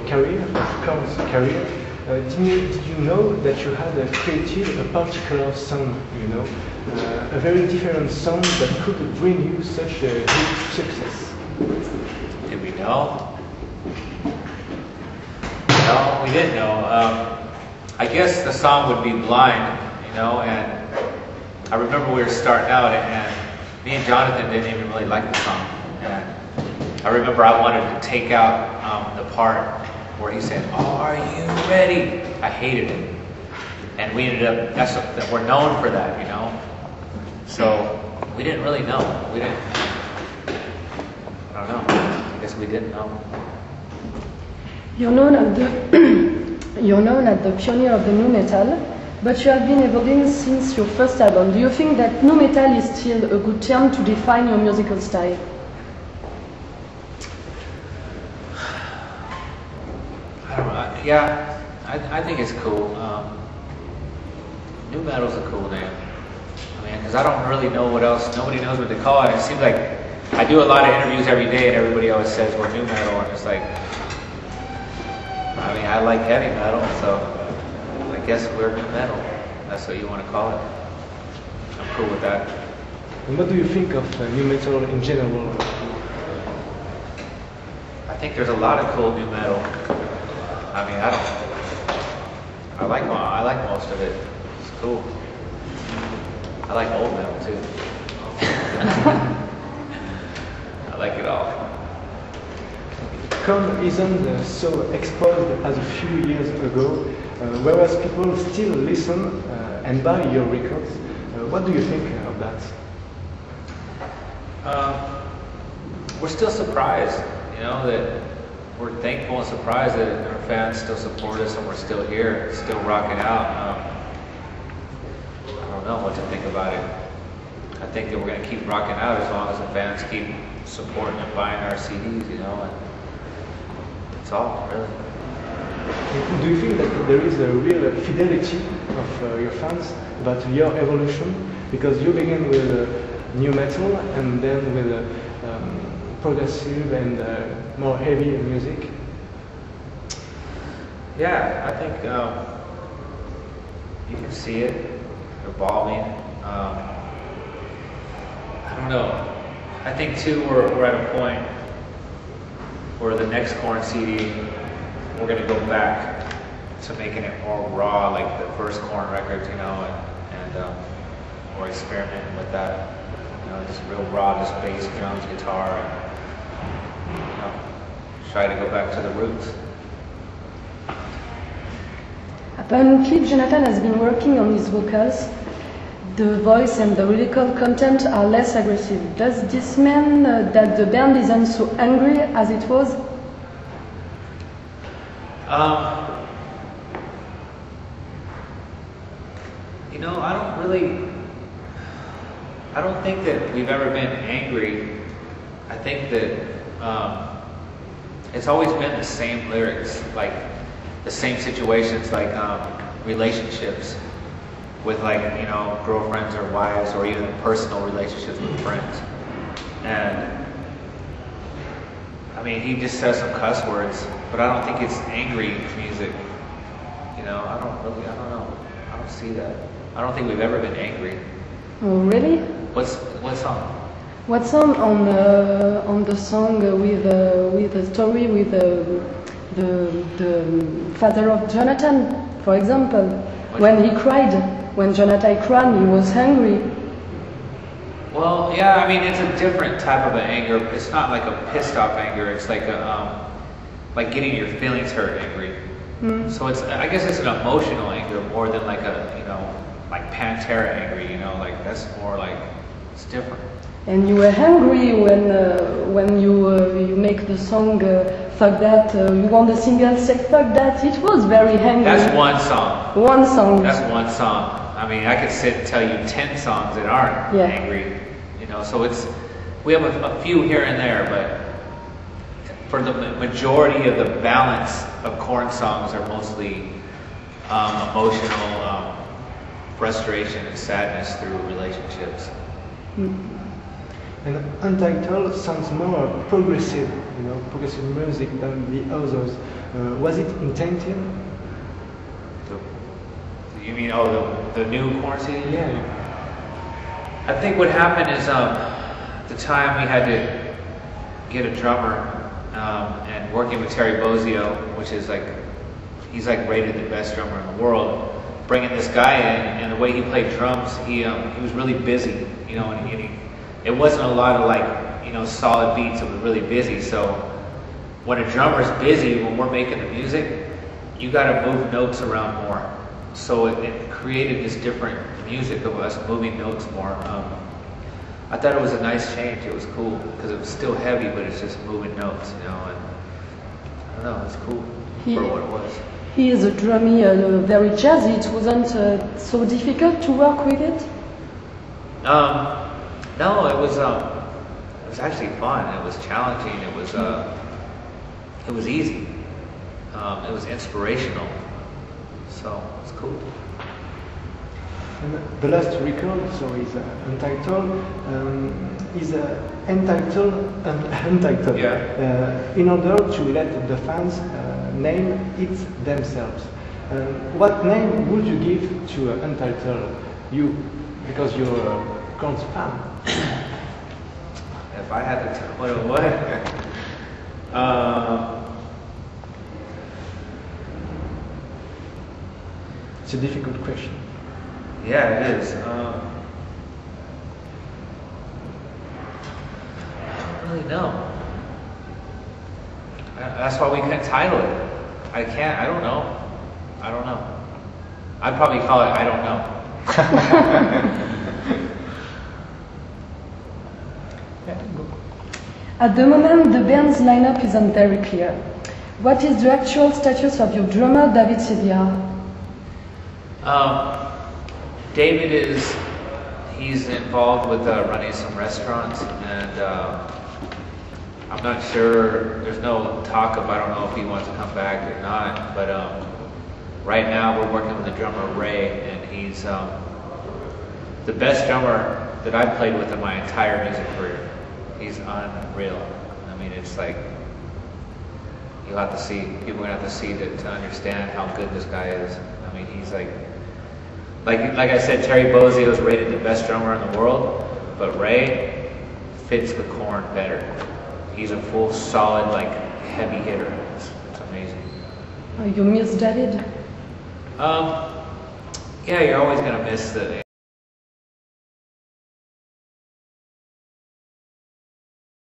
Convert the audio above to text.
career, of Korn's career, did you know that you had created a particular song, you know, a very different song that could bring you such a huge success? Did we know? No, we didn't know. I guess the song would be Blind, you know, and I remember we were starting out and me and Jonathan didn't even really like the song. And I remember I wanted to take out the part where he said, "Are you ready?" I hated it. And we ended up, we're known for that, you know. So we didn't really know. I don't know. I guess we didn't know. You're known as the pioneer of the nu metal, but you have been evolving since your first album. Do you think that nu metal is still a good term to define your musical style? I don't know. Yeah, I think it's cool. Nu metal's a cool name. I mean, because I don't really know what else. Nobody knows what to call it. It seems like I do a lot of interviews every day, and everybody always says we're nu metal, and it's like, I mean, I like heavy metal, so I guess we're nu metal. That's what you want to call it. I'm cool with that. And what do you think of nu metal in general? I think there's a lot of cool nu metal. I mean, I like most of it. It's cool. I like old metal too. I like it all. Korn isn't so exposed as a few years ago, whereas people still listen and buy your records. What do you think of that? We're still surprised, you know, that we're thankful and surprised that our fans still support us and we're still here, still rocking out. I don't know what to think about it. I think that we're going to keep rocking out as long as the fans keep supporting and buying our CDs, you know. And that's all, really. Do you think that there is a real fidelity of your fans about your evolution? Because you begin with nu metal and then with progressive and more heavy music. Yeah, I think you can see it evolving. I don't know. I think too we're at a point where the next Korn CD, we're going to go back to making it more raw, like the first Korn records, you know, and we're experimenting with that. You know, just real raw, just bass, drums, guitar, and you know, try to go back to the roots. Apparently, Jonathan has been working on his vocals. The voice and the lyrical content are less aggressive. Does this mean that the band isn't so angry as it was? You know, I don't think that we've ever been angry. I think that it's always been the same lyrics, like the same situations, like relationships with, like, you know, girlfriends or wives, or even personal relationships with friends. And I mean, he just says some cuss words, but I don't think it's angry music. You know, I don't know. I don't see that. I don't think we've ever been angry. Oh, really? What song? What song on the song with the story with the father of Jonathan, for example, when he cried, when Jonathan cried, he was angry. Well, yeah, I mean, it's a different type of an anger. It's not like a pissed off anger. It's like a like getting your feelings hurt angry. So I guess it's an emotional anger more than like a, you know, like Pantera angry. You know, like that's more like, it's different. And you were angry when you make the song "Fuck That." You want the single say "Fuck That." It was very angry. That's one song. One song. That's one song. I mean, I could sit and tell you 10 songs that aren't angry. You know, so we have a few here and there, but for the majority of the balance of Korn songs are mostly emotional frustration and sadness through relationships. And Untitled sounds more progressive, you know, progressive music than the others. Was it intended? You mean, the new Korn CD? Yeah. I think what happened is at the time we had to get a drummer, and working with Terry Bozzio, which is like, he's like rated the best drummer in the world. Bringing this guy in, and the way he played drums, he was really busy, you know, and it wasn't a lot of like, you know, solid beats. It was really busy. So when a drummer's busy, when we're making the music, you got to move notes around more. So it created this different music of us moving notes more. I thought it was a nice change. It was cool because it was still heavy, but it's just moving notes, you know. And I don't know, it's cool for what it was. He is a drummer, very jazzy. It wasn't so difficult to work with it? No, it was actually fun. It was challenging. It was easy. It was inspirational. So it's cool. And the last record, so is Untitled. Is entitled and untitled. Yeah. In order to let the fans name it themselves. What name would you give to Untitled? You, because you're a Korn's fan. If I had to what? It's a difficult question. Yeah, it is. I don't really know. That's why we couldn't title it. I don't know. I'd probably call it I don't know. At the moment, the band's lineup isn't very clear. What is the actual status of your drummer, David Sevier? David he's involved with running some restaurants, and I'm not sure, there's no talk of, I don't know if he wants to come back or not, but right now we're working with the drummer Ray, and he's the best drummer that I've played with in my entire music career. He's unreal. I mean, it's like, you'll have to see, people are going to have to see to understand how good this guy is. I mean, he's like I said, Terry Bozzio is rated the best drummer in the world, but Ray fits the Korn better. He's a full, solid, like, heavy hitter. It's amazing. You miss David? Yeah, you're always going to miss the